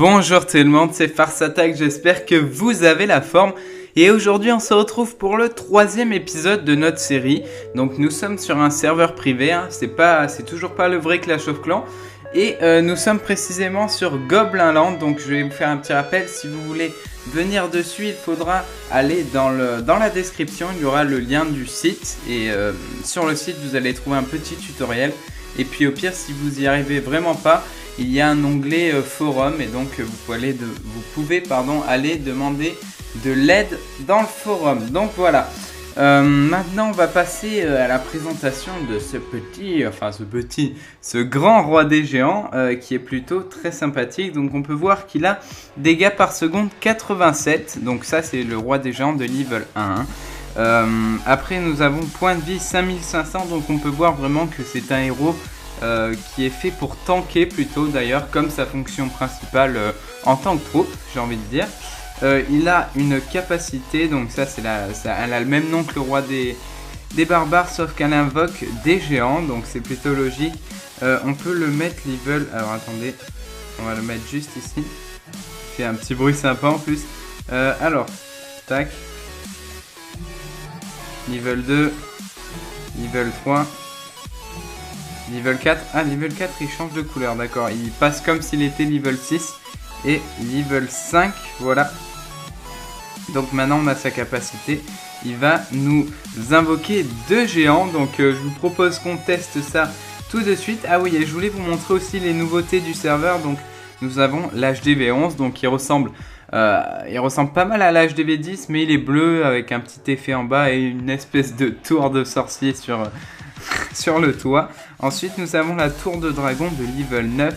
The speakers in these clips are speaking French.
Bonjour tout le monde, c'est Farce Attack, j'espère que vous avez la forme. Et aujourd'hui on se retrouve pour le 3e épisode de notre série. Donc nous sommes sur un serveur privé, hein. C'est toujours pas le vrai Clash of Clans. Et nous sommes précisément sur Goblin Land, donc je vais vous faire un petit rappel. Si vous voulez venir dessus, il faudra aller dans la description, il y aura le lien du site. Et sur le site vous allez trouver un petit tutoriel. Et puis au pire, si vous y arrivez vraiment pas, il y a un onglet forum et donc vous pouvez aller demander de l'aide dans le forum. Donc voilà. Maintenant on va passer à la présentation de ce grand roi des géants qui est plutôt très sympathique. Donc on peut voir qu'il a dégâts par seconde 87. Donc ça c'est le roi des géants de level 1. Après nous avons point de vie 5500. Donc on peut voir vraiment que c'est un héros qui est fait pour tanker plutôt d'ailleurs, comme sa fonction principale en tant que troupe, j'ai envie de dire. Il a une capacité, donc elle a le même nom que le roi des barbares, sauf qu'elle invoque des géants, donc c'est plutôt logique. On peut le mettre level, alors attendez, on va le mettre juste ici. Il fait un petit bruit sympa en plus. Alors, tac. Level 2, level 3. Level 4, level 4 il change de couleur, d'accord, il passe comme s'il était level 6 et level 5, voilà. Donc maintenant on a sa capacité, il va nous invoquer 2 géants, donc je vous propose qu'on teste ça tout de suite. Ah oui, et je voulais vous montrer aussi les nouveautés du serveur, donc nous avons l'HDV11, donc il ressemble pas mal à l'HDV10, mais il est bleu avec un petit effet en bas et une espèce de tour de sorcier sur le toit. Ensuite nous avons la tour de dragon de level 9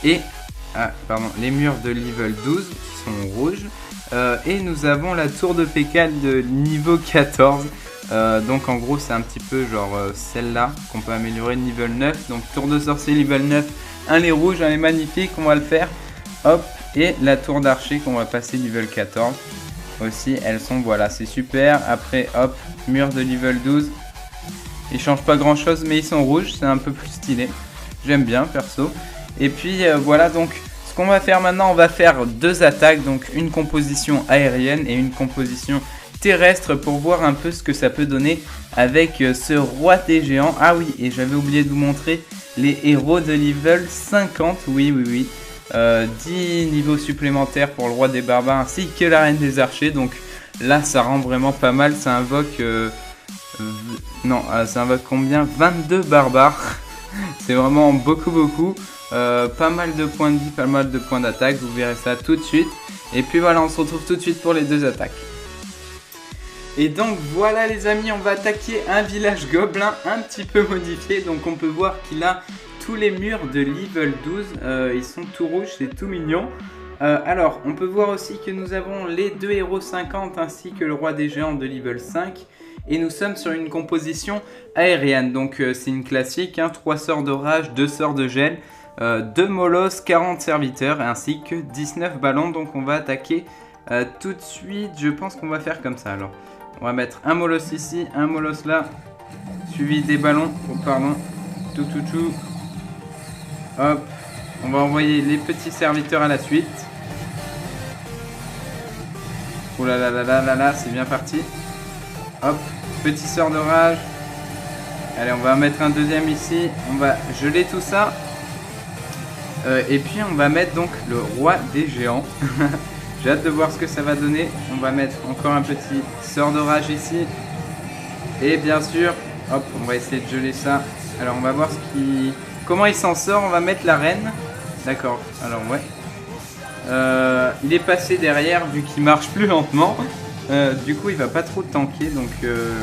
et les murs de level 12 qui sont rouges, et nous avons la tour de Pécal de niveau 14. Donc en gros c'est un petit peu genre celle-là qu'on peut améliorer de niveau 9. Donc tour de sorcier level 9, un les rouges, un les magnifiques, on va le faire. Hop, et la tour d'archer qu'on va passer level 14 aussi, elles sont, voilà, c'est super. Après hop, mur de level 12. Ils changent pas grand chose mais ils sont rouges, c'est un peu plus stylé. J'aime bien perso. Et puis voilà, donc ce qu'on va faire maintenant, on va faire 2 attaques. Donc une composition aérienne et une composition terrestre pour voir un peu ce que ça peut donner avec ce roi des géants. Ah oui, et j'avais oublié de vous montrer les héros de level 50. Oui. 10 niveaux supplémentaires pour le roi des barbares ainsi que la reine des archers. Donc là ça rend vraiment pas mal, ça invoque... ça invoque combien? 22 barbares. C'est vraiment beaucoup. Pas mal de points de vie, pas mal de points d'attaque. Vous verrez ça tout de suite. Et puis voilà, on se retrouve tout de suite pour les 2 attaques. Et donc voilà les amis, on va attaquer un village gobelin un petit peu modifié. Donc on peut voir qu'il a tous les murs de level 12. Ils sont tout rouges, c'est tout mignon. Alors on peut voir aussi que nous avons les 2 héros 50 ainsi que le roi des géants de level 5. Et nous sommes sur une composition aérienne, donc c'est une classique, hein, 3 sorts d'orage, 2 sorts de gel, 2 molosses, 40 serviteurs ainsi que 19 ballons. Donc on va attaquer tout de suite, je pense qu'on va faire comme ça. Alors on va mettre un molosse ici, un molosse là, suivi des ballons, tout. Hop, on va envoyer les petits serviteurs à la suite. Oh là, c'est bien parti. Hop, petit sort d'orage. Allez, on va mettre un deuxième ici. On va geler tout ça. Et puis on va mettre donc le roi des géants. J'ai hâte de voir ce que ça va donner. On va mettre encore un petit sort d'orage ici. Et bien sûr, hop, on va essayer de geler ça. Alors on va voir comment il s'en sort. On va mettre la reine. D'accord, alors ouais. Il est passé derrière vu qu'il marche plus lentement. Du coup il va pas trop tanker. Donc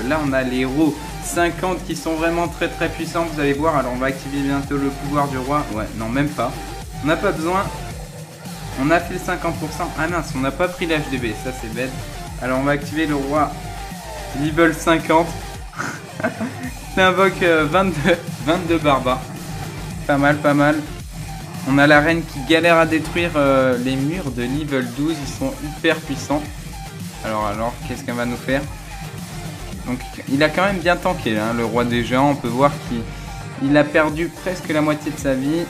là on a les héros 50 qui sont vraiment très puissants, vous allez voir. Alors on va activer bientôt le pouvoir du roi. Ouais, non, même pas, on n'a pas besoin. On a fait le 50%. Ah mince, on n'a pas pris l'HDB, ça c'est bête. Alors on va activer le roi level 50. Ça invoque 22 barbares. Pas mal. On a la reine qui galère à détruire les murs de level 12, ils sont hyper puissants. Alors, qu'est-ce qu'elle va nous faire? Donc, il a quand même bien tanké, hein, le roi des géants. On peut voir qu'il a perdu presque la moitié de sa vie.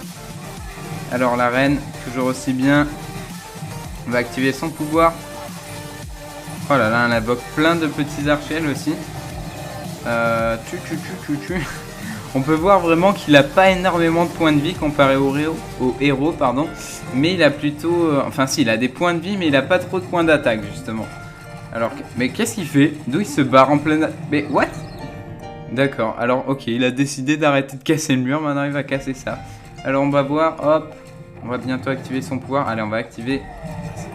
Alors, la reine, toujours aussi bien. On va activer son pouvoir. Oh là là, on invoque plein de petits archers aussi. On peut voir vraiment qu'il n'a pas énormément de points de vie comparé au héros, pardon. Mais il a plutôt... enfin si, il a des points de vie, mais il n'a pas trop de points d'attaque, justement. Alors, mais qu'est-ce qu'il fait? D'où il se barre en pleine... Mais what? D'accord, alors ok, il a décidé d'arrêter de casser le mur, maintenant il va casser ça. Alors on va voir, hop, on va bientôt activer son pouvoir. Allez, on va activer...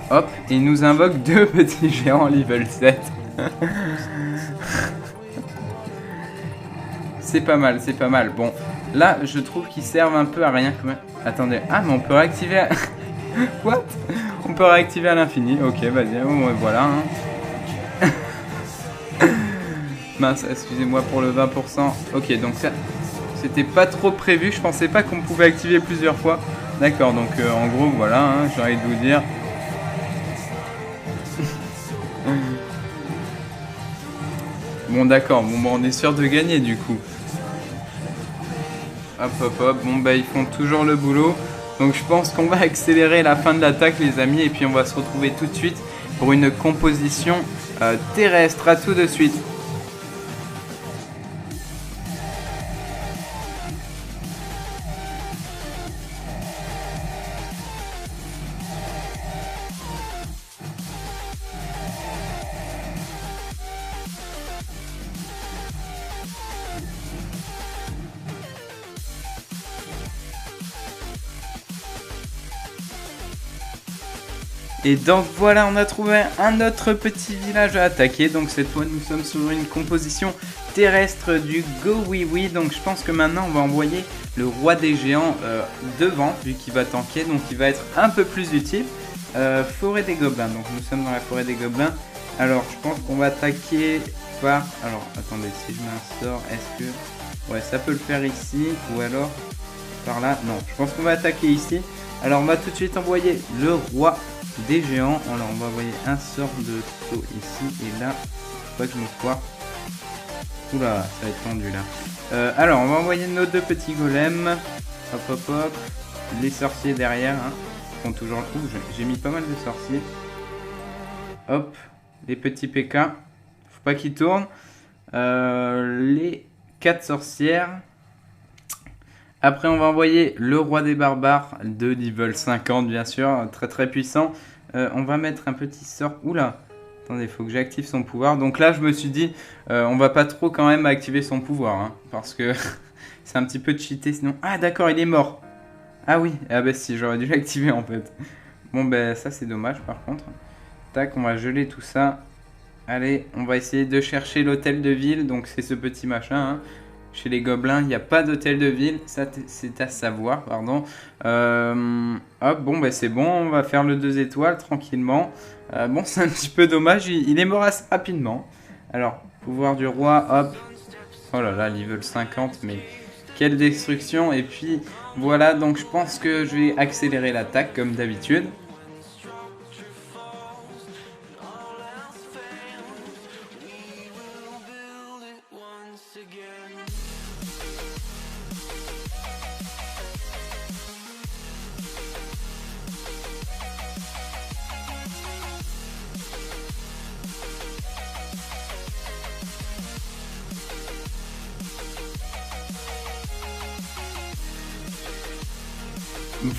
Hop, et il nous invoque 2 petits géants level 7. C'est pas mal, c'est pas mal. Bon, là, je trouve qu'ils servent un peu à rien quand même. Attendez, ah, mais on peut réactiver... What? On peut réactiver à l'infini. Ok, vas-y, bon, voilà. Hein. Mince, excusez-moi pour le 20%. Ok, donc ça, c'était pas trop prévu. Je pensais pas qu'on pouvait activer plusieurs fois. D'accord, donc en gros, voilà, hein, j'ai envie de vous dire... Bon d'accord, bon bah on est sûr de gagner du coup. Hop hop hop, bon bah ils font toujours le boulot. Donc je pense qu'on va accélérer la fin de l'attaque les amis. Et puis on va se retrouver tout de suite pour une composition terrestre. À tout de suite. Et donc voilà, on a trouvé un autre petit village à attaquer. Donc cette fois nous sommes sur une composition terrestre du Go Oui Oui. Donc je pense que maintenant on va envoyer le roi des géants devant, vu qu'il va tanker. Donc il va être un peu plus utile. Forêt des gobelins, donc nous sommes dans la forêt des gobelins. Alors je pense qu'on va attaquer par... Alors attendez, si je mets un sort, est-ce que... Ouais, ça peut le faire ici, ou alors par là. Non, je pense qu'on va attaquer ici. Alors on va tout de suite envoyer le roi des géants. Alors on va envoyer un sort de saut ici et là. Faut pas que je me foire. Oula, ça va être tendu là. Alors on va envoyer nos 2 petits golems. Hop hop hop. Les sorciers derrière. Hein, font toujours... Ouh, j'ai mis pas mal de sorciers. Hop. Les petits PK. Faut pas qu'ils tournent. Les 4 sorcières. Après on va envoyer le roi des barbares de level 50 bien sûr, très très puissant. On va mettre un petit sort, oula, attendez, il faut que j'active son pouvoir. Donc là je me suis dit, on va pas trop quand même activer son pouvoir, hein, parce que c'est un petit peu cheaté sinon. Ah d'accord, il est mort. Ah oui, ah bah si, j'aurais dû l'activer en fait. Bon bah ça c'est dommage par contre. Tac, on va geler tout ça. Allez, on va essayer de chercher l'hôtel de ville, donc c'est ce petit machin, hein. Chez les gobelins, il n'y a pas d'hôtel de ville, ça c'est à savoir, pardon. Hop, bon, bah c'est bon, on va faire le 2 étoiles tranquillement. Bon, c'est un petit peu dommage, il est mort assez rapidement. Alors, pouvoir du roi, hop. Oh là là, level 50, mais quelle destruction. Et puis, voilà, donc je pense que je vais accélérer l'attaque comme d'habitude.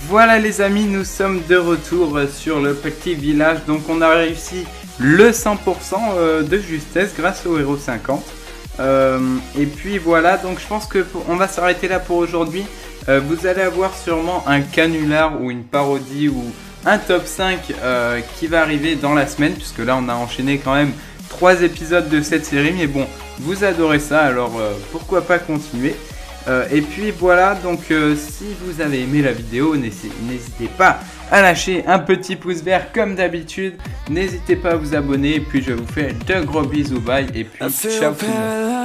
Voilà les amis, nous sommes de retour sur le petit village. Donc on a réussi le 100% de justesse grâce au héros 50. Et puis voilà, donc je pense qu'on va s'arrêter là pour aujourd'hui. Vous allez avoir sûrement un canular ou une parodie ou un top 5 qui va arriver dans la semaine. Puisque là on a enchaîné quand même 3 épisodes de cette série. Mais bon, vous adorez ça, alors pourquoi pas continuer. Et puis voilà, donc si vous avez aimé la vidéo, n'hésitez pas à lâcher un petit pouce vert comme d'habitude. N'hésitez pas à vous abonner. Et puis je vous fais de gros bisous, bye. Et puis ciao tout le monde.